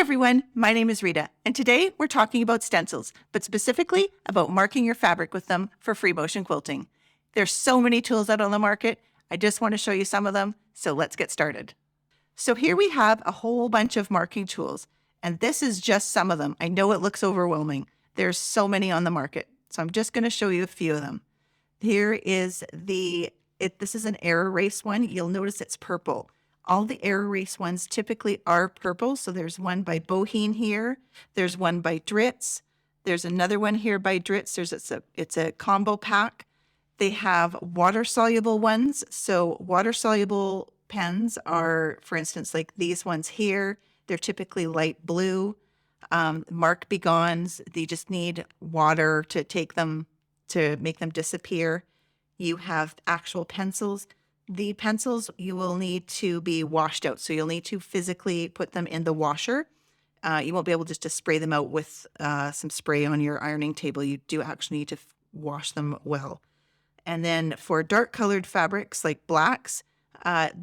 everyone, my name is Rita, and today we're talking about stencils, but specifically about marking your fabric with them for free motion quilting. There's so many tools out on the market. I just want to show you some of them, so let's get started. So here we have a whole bunch of marking tools, and this is just some of them. I know it looks overwhelming. There's so many on the market, so I'm just going to show you a few of them. Here is this is an air erase one. You'll notice it's purple. All the air erase ones typically are purple. So there's one by Boheen here. There's one by Dritz. There's another one here by Dritz. It's a combo pack. They have water-soluble ones. So water-soluble pens are, for instance, like these ones here. They're typically light blue. Mark Begons, they just need water to make them disappear. You have actual pencils. The pencils you will need to be washed out. So you'll need to physically put them in the washer. You won't be able just to spray them out with some spray on your ironing table. You do actually need to wash them well. And then for dark colored fabrics like blacks,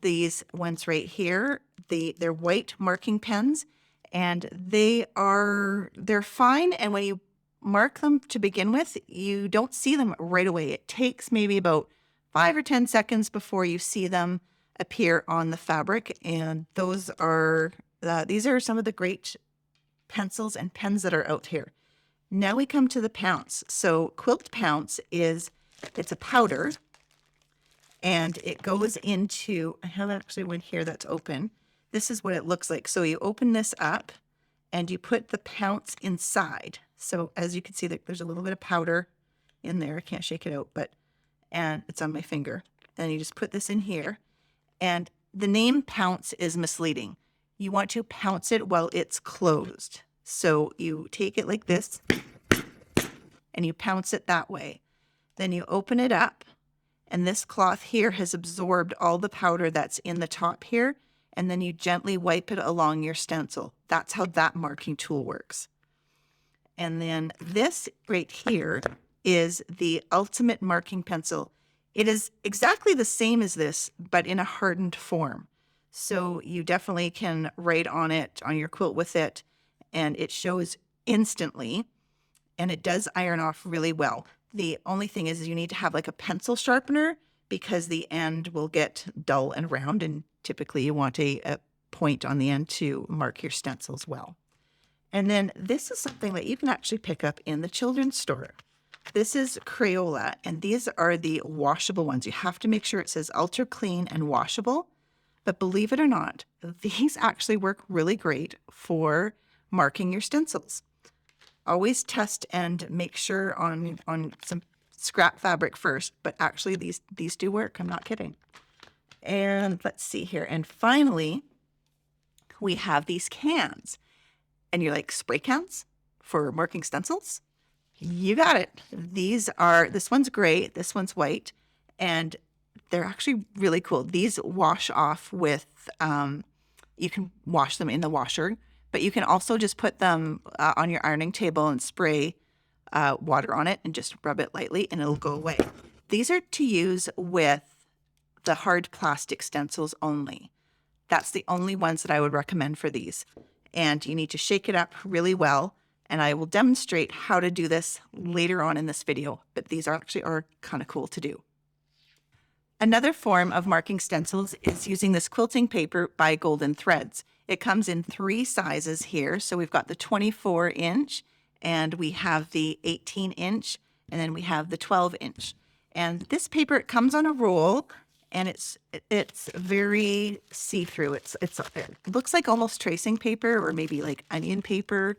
these ones right here, they're white marking pens, and they're fine. And when you mark them to begin with, you don't see them right away. It takes maybe about 5 or 10 seconds before you see them appear on the fabric. And these are some of the great pencils and pens that are out here. Now we come to the pounce. So Quilt Pounce it's a powder, and it goes into, I have actually one here that's open. This is what it looks like. So you open this up and you put the pounce inside. So as you can see, there's a little bit of powder in there. I can't shake it out, and it's on my finger. Then you just put this in here, and the name pounce is misleading. You want to pounce it while it's closed. So you take it like this and you pounce it that way. Then you open it up, and this cloth here has absorbed all the powder that's in the top here, and then you gently wipe it along your stencil. That's how that marking tool works. And then this right here is the ultimate marking pencil. It is exactly the same as this, but in a hardened form. So you definitely can write on it, on your quilt with it, and it shows instantly, and it does iron off really well. The only thing is you need to have like a pencil sharpener, because the end will get dull and round, and typically you want a point on the end to mark your stencils well. And then this is something that you can actually pick up in the children's store. This is Crayola, and these are the washable ones. You have to make sure it says ultra clean and washable, but believe it or not, these actually work really great for marking your stencils. Always test and make sure on some scrap fabric first, but actually these do work. I'm not kidding. And let's see here. And finally, we have these cans. And you're like, spray cans for marking stencils? You got it. This one's gray, this one's white, and they're actually really cool. These wash off with, you can wash them in the washer, but you can also just put them on your ironing table and spray water on it and just rub it lightly and it'll go away. These are to use with the hard plastic stencils only. That's the only ones that I would recommend for these. And you need to shake it up really well. And I will demonstrate how to do this later on in this video, but these are kind of cool to do. Another form of marking stencils is using this quilting paper by Golden Threads. It comes in 3 sizes here. So we've got the 24-inch, and we have the 18-inch, and then we have the 12-inch. And this paper, it comes on a roll, and it's very see-through. It looks like almost tracing paper or maybe like onion paper,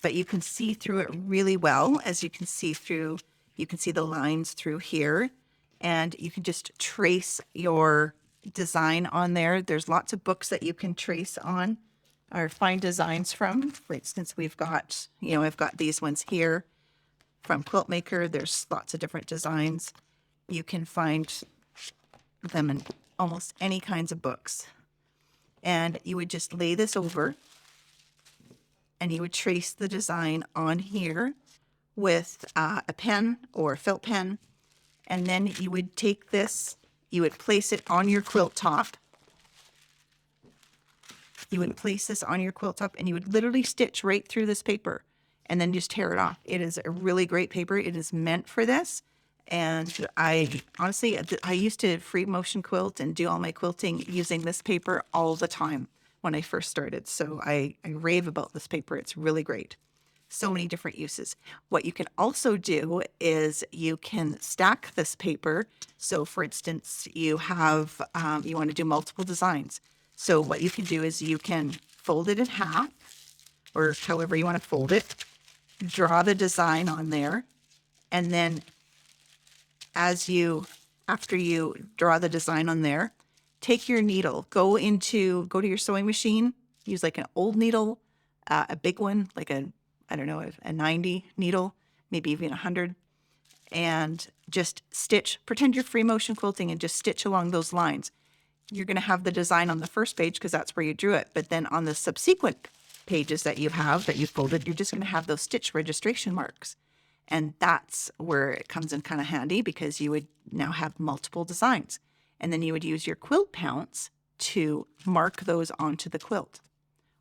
but you can see through it really well. As you can see the lines through here, and you can just trace your design on there. There's lots of books that you can trace on or find designs from. For instance, I've got these ones here from Quilt Maker. There's lots of different designs. You can find them in almost any kinds of books. And you would just lay this over and you would trace the design on here with a pen or a felt pen. And then you would take this, you would place it on your quilt top. You would place this on your quilt top and you would literally stitch right through this paper and then just tear it off. It is a really great paper. It is meant for this. And I honestly, I used to free motion quilt and do all my quilting using this paper all the time when I first started. So I rave about this paper. It's really great. So many different uses. What you can also do is you can stack this paper. So for instance, you have, you want to do multiple designs. So what you can do is you can fold it in half or however you want to fold it, draw the design on there, and then after you draw the design on there, take your needle, go to your sewing machine, use like an old needle, a big one, like a 90 needle, maybe even 100, and just stitch, pretend you're free motion quilting and just stitch along those lines. You're going to have the design on the first page because that's where you drew it. But then on the subsequent pages that you folded, you're just going to have those stitch registration marks. And that's where it comes in kind of handy because you would now have multiple designs. And then you would use your quilt pounce to mark those onto the quilt.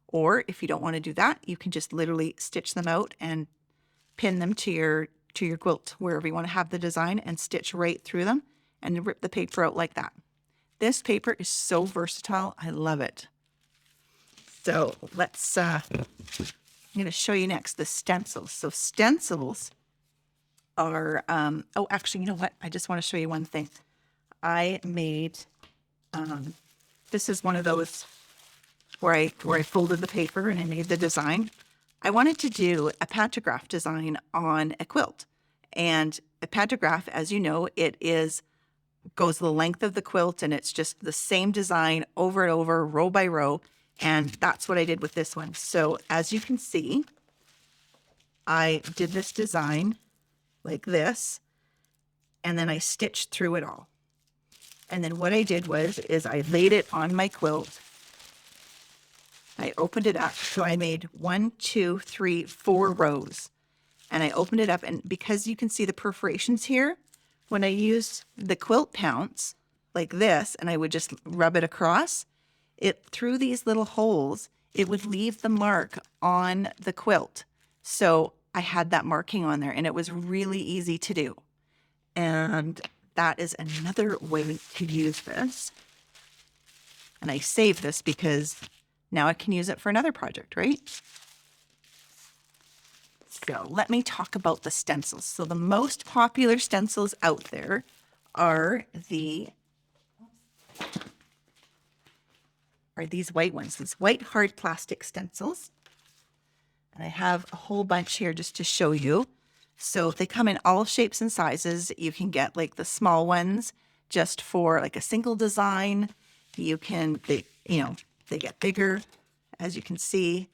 Or if you don't want to do that, you can just literally stitch them out and pin them to your quilt, wherever you want to have the design, and stitch right through them and rip the paper out like that. This paper is so versatile. I love it. So let's, I'm going to show you next the stencils. So stencils are, oh, actually, you know what? I just want to show you one thing. I made, this is one of those where I folded the paper and I made the design. I wanted to do a pantograph design on a quilt. And a pantograph, as you know, goes the length of the quilt and it's just the same design over and over, row by row. And that's what I did with this one. So as you can see, I did this design like this, and then I stitched through it all. And then what I did is I laid it on my quilt. I opened it up. So I made 1, 2, 3, 4 rows. And I opened it up, and because you can see the perforations here, when I used the quilt pounce like this, and I would just rub it across, it through these little holes, it would leave the mark on the quilt. So I had that marking on there, and it was really easy to do. And that is another way to use this. And I save this because now I can use it for another project, right? So let me talk about the stencils. So the most popular stencils out there are these white ones, these white hard plastic stencils. And I have a whole bunch here just to show you. So they come in all shapes and sizes. You can get like the small ones just for like a single design. They get bigger, as you can see.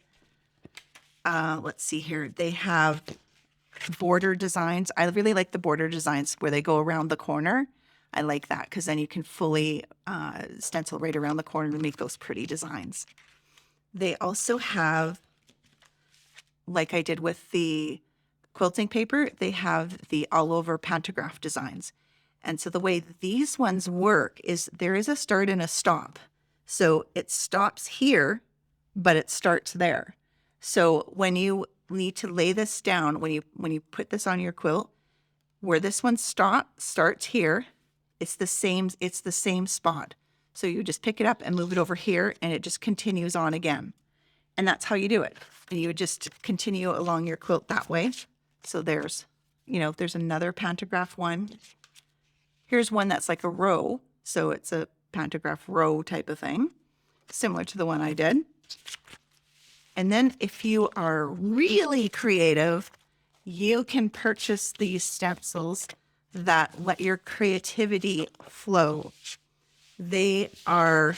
Let's see here. They have border designs. I really like the border designs where they go around the corner. I like that because then you can fully stencil right around the corner and make those pretty designs. They also have, like I did with the quilting paper, they have the all over pantograph designs. And so the way these ones work is there is a start and a stop. So it stops here, but it starts there. So when you need to lay this down, when you put this on your quilt, where this one starts here, it's the same spot. So you just pick it up and move it over here, and it just continues on again. And that's how you do it. And you would just continue along your quilt that way. So there's another pantograph one. Here's one that's like a row. So it's a pantograph row type of thing, similar to the one I did. And then if you are really creative, you can purchase these stencils that let your creativity flow. They are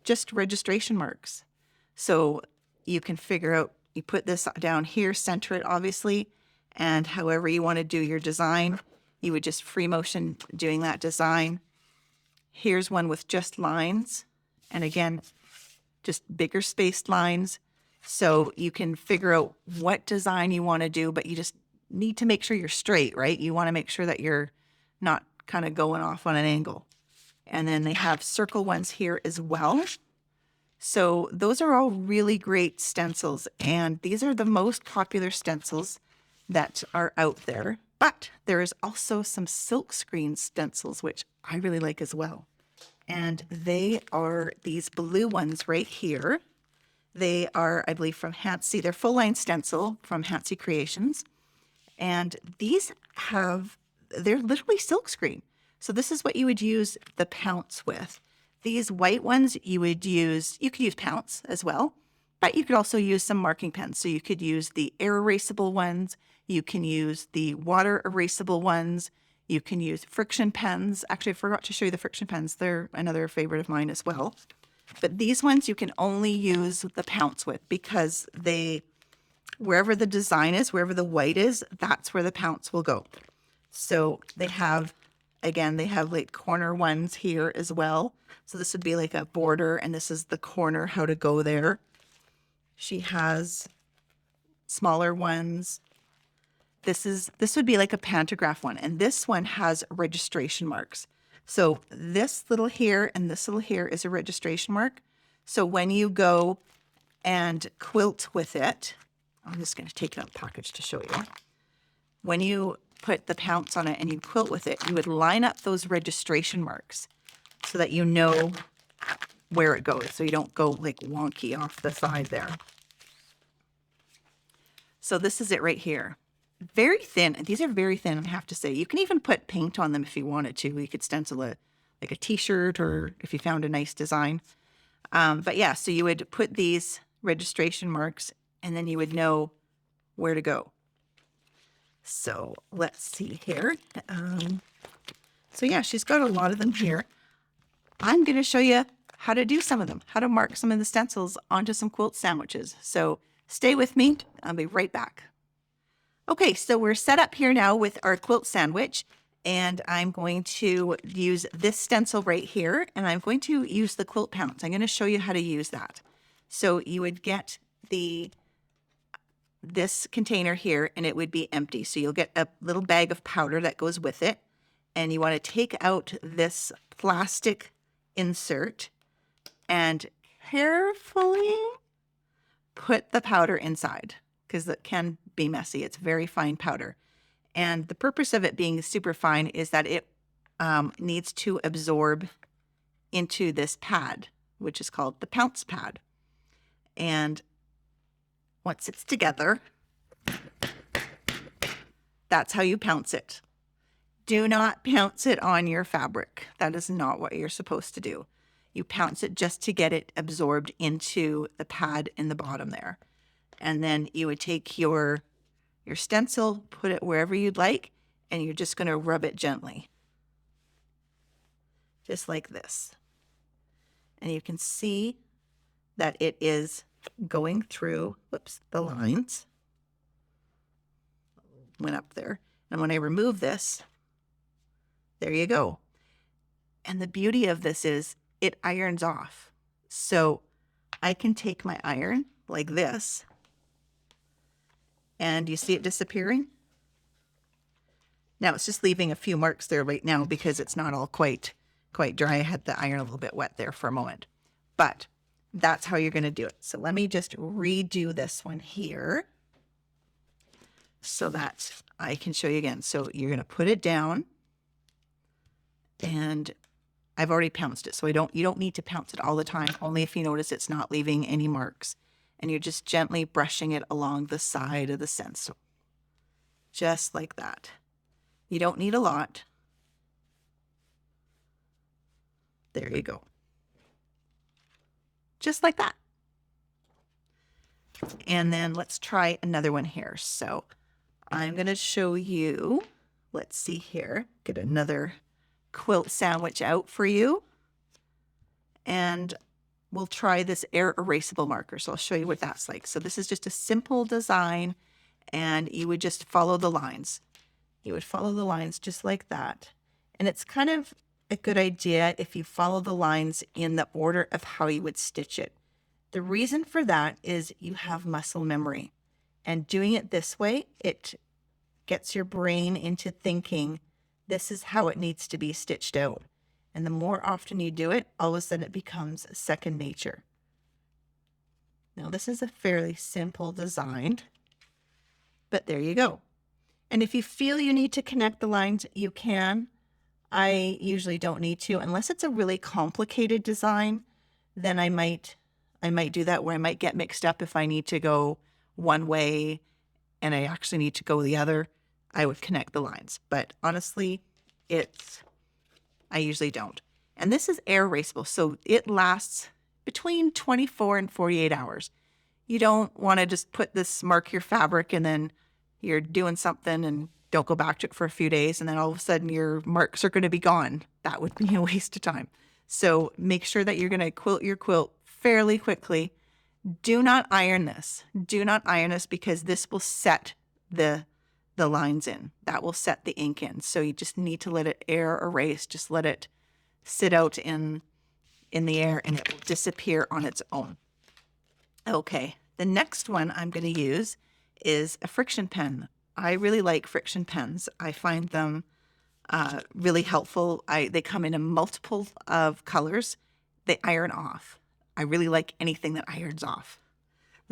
just registration marks. So you can figure out, you put this down here, center it obviously, and however you want to do your design, you would just free motion doing that design. Here's one with just lines. And again, just bigger spaced lines. So you can figure out what design you want to do, but you just need to make sure you're straight, right? You want to make sure that you're not kind of going off on an angle. And then they have circle ones here as well. So those are all really great stencils, and these are the most popular stencils that are out there. But there is also some silkscreen stencils, which I really like as well. And they are these blue ones right here. They are, I believe, from Hansi. They're full-line stencil from Hansi Creations. And these they're literally silkscreen. So this is what you would use the pounce with. These white ones you could use pounce as well, but you could also use some marking pens. So you could use the air-erasable ones. You can use the water-erasable ones. You can use friction pens. Actually, I forgot to show you the friction pens. They're another favorite of mine as well. But these ones you can only use the pounce with because wherever the design is, wherever the white is, that's where the pounce will go. So they have like corner ones here as well. So this would be like a border, and this is the corner, how to go there. She has smaller ones. This would be like a pantograph one, and this one has registration marks. So this little here and this little here is a registration mark. So when you go and quilt with it, I'm just going to take it out of the package to show you. When you put the pounce on it and you quilt with it, you would line up those registration marks so that you know where it goes, so you don't go like wonky off the side there. So this is it right here. Very thin. These are very thin, I have to say. You can even put paint on them if you wanted to. You could stencil like a t-shirt, or if you found a nice design. But yeah, so you would put these registration marks and then you would know where to go. So let's see here. So yeah, she's got a lot of them here. I'm going to show you how to do some of them, how to mark some of the stencils onto some quilt sandwiches. So stay with me. I'll be right back. Okay, so we're set up here now with our quilt sandwich, and I'm going to use this stencil right here, and I'm going to use the quilt pounce. I'm going to show you how to use that. So you would get this container here, and it would be empty. So you'll get a little bag of powder that goes with it, and you want to take out this plastic insert and carefully put the powder inside, because it can be messy. It's very fine powder. And the purpose of it being super fine is that it needs to absorb into this pad, which is called the pounce pad. And once it's together, that's how you pounce it. Do not pounce it on your fabric. That is not what you're supposed to do. You pounce it just to get it absorbed into the pad in the bottom there. And then you would take your stencil, put it wherever you'd like, and you're just going to rub it gently. Just like this. And you can see that it is going through, the lines. Went up there. And when I remove this, there you go. And the beauty of this is it irons off. So I can take my iron like this, and you see it disappearing? Now it's just leaving a few marks there right now because it's not all quite dry. I had the iron a little bit wet there for a moment, but that's how you're going to do it. So let me just redo this one here so that I can show you again. So you're going to put it down, and I've already pounced it. So you don't need to pounce it all the time, only if you notice it's not leaving any marks. And you're just gently brushing it along the side of the stencil. Just like that. You don't need a lot. There you go. Just like that. And then let's try another one here. So I'm going to show you, let's see here, get another quilt sandwich out for you. And we'll try this air-erasable marker. So I'll show you what that's like. So this is just a simple design, and you would just follow the lines. You would follow the lines just like that. And it's kind of a good idea if you follow the lines in the order of how you would stitch it. The reason for that is you have muscle memory. And doing it this way, it gets your brain into thinking this is how it needs to be stitched out. And the more often you do it, all of a sudden it becomes second nature. Now this is a fairly simple design, but there you go. And if you feel you need to connect the lines, you can. I usually don't need to, unless it's a really complicated design, then I might do that, where I might get mixed up if I need to go one way and I actually need to go the other. I would connect the lines, but honestly, I usually don't. And this is air-erasable, so it lasts between 24 and 48 hours. You don't want to just mark your fabric and then you're doing something and don't go back to it for a few days, and then all of a sudden your marks are going to be gone. That would be a waste of time. So make sure that you're going to quilt your quilt fairly quickly. Do not iron this. Do not iron this, because this will set the lines in. That will set the ink in. So you just need to let it air erase. Just let it sit out in the air and it will disappear on its own. Okay, the next one I'm going to use is a friction pen. I really like friction pens. I find them really helpful. They come in a multiple of colors. They iron off. I really like anything that irons off.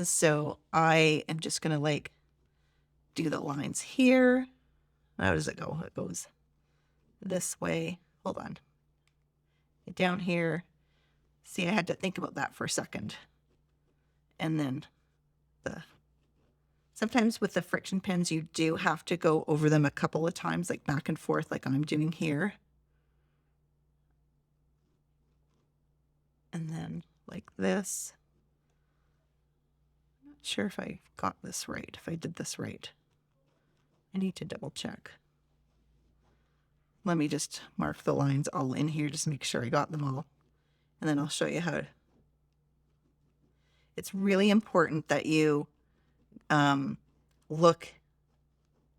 So I am just going to do the lines here. How does it go? It goes this way. Hold on. Down here. See, I had to think about that for a second. And then sometimes with the friction pens, you do have to go over them a couple of times, like back and forth, like I'm doing here. And then like this. I'm not sure if I got this right, if I did this right. I need to double check. Let me just mark the lines all in here, just make sure I got them all. And then I'll show you how. It's really important that you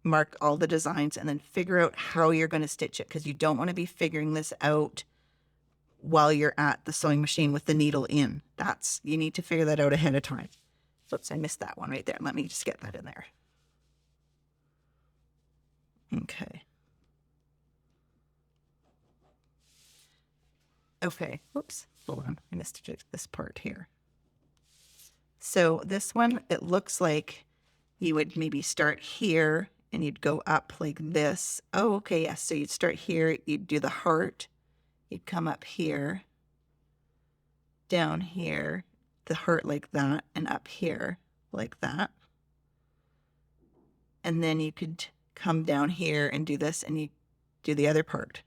mark all the designs and then figure out how you're going to stitch it, because you don't want to be figuring this out while you're at the sewing machine with the needle in. You need to figure that out ahead of time. Oops, I missed that one right there. Let me just get that in there. Okay. Okay, whoops, hold on. I missed this part here. So this one, it looks like you would maybe start here and you'd go up like this. Oh, okay, yes. So you'd start here, you'd do the heart, you'd come up here, down here, the heart like that, and up here like that. And then you could come down here and do this, and you do the other part.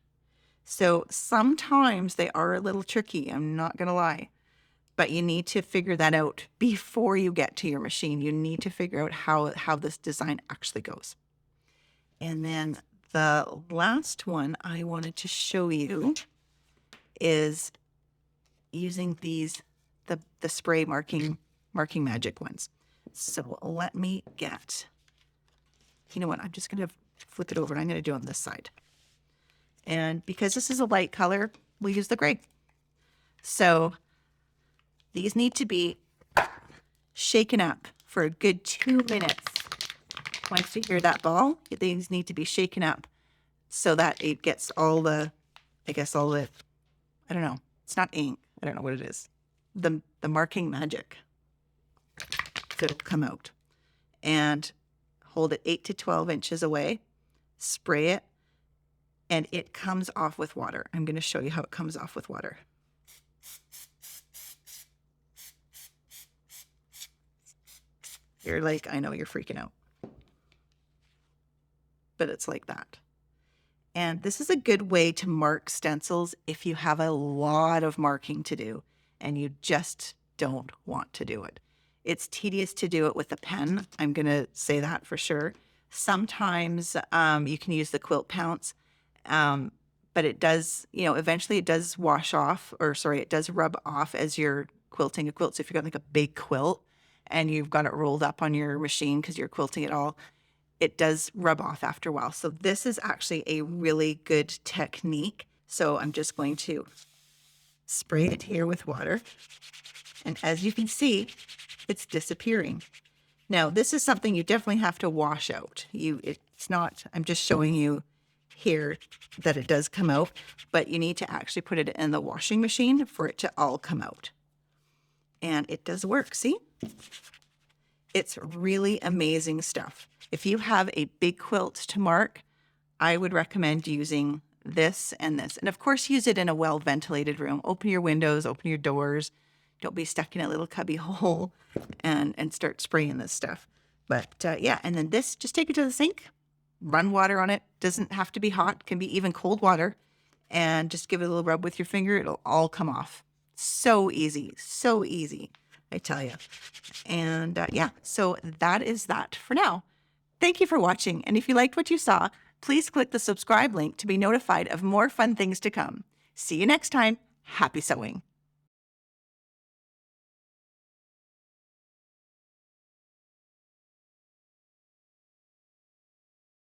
So sometimes they are a little tricky, I'm not gonna lie. But you need to figure that out before you get to your machine. You need to figure out how this design actually goes. And then the last one I wanted to show you is using the spray marking magic ones. So let me get, you know what, I'm just going to flip it over and I'm going to do it on this side. And because this is a light color, we use the gray. So these need to be shaken up for a good 2 minutes. Once you hear that ball, these need to be shaken up so that it gets all the, I don't know, it's not ink, I don't know what it is. The marking magic. So it'll come out. And hold it 8 to 12 inches away, spray it, and it comes off with water. I'm going to show you how it comes off with water. You're like, I know you're freaking out. But it's like that. And this is a good way to mark stencils if you have a lot of marking to do and you just don't want to do it. It's tedious to do it with a pen. I'm going to say that for sure. Sometimes you can use the quilt pounce, but it does, eventually it does wash off, it does rub off as you're quilting a quilt. So if you've got like a big quilt and you've got it rolled up on your machine because you're quilting it all, it does rub off after a while. So this is actually a really good technique. So I'm just going to spray it here with water. And as you can see, it's disappearing. Now, this is something you definitely have to wash out. It's not, I'm just showing you here that it does come out, but you need to actually put it in the washing machine for it to all come out. And it does work, see? It's really amazing stuff. If you have a big quilt to mark, I would recommend using this and this. And of course, use it in a well-ventilated room. Open your windows, open your doors. Don't be stuck in a little cubby hole and start spraying this stuff. But yeah, and then this, just take it to the sink, run water on it. Doesn't have to be hot, can be even cold water. And just give it a little rub with your finger. It'll all come off. So easy, I tell you. And yeah, so that is that for now. Thank you for watching. And if you liked what you saw, please click the subscribe link to be notified of more fun things to come. See you next time. Happy sewing.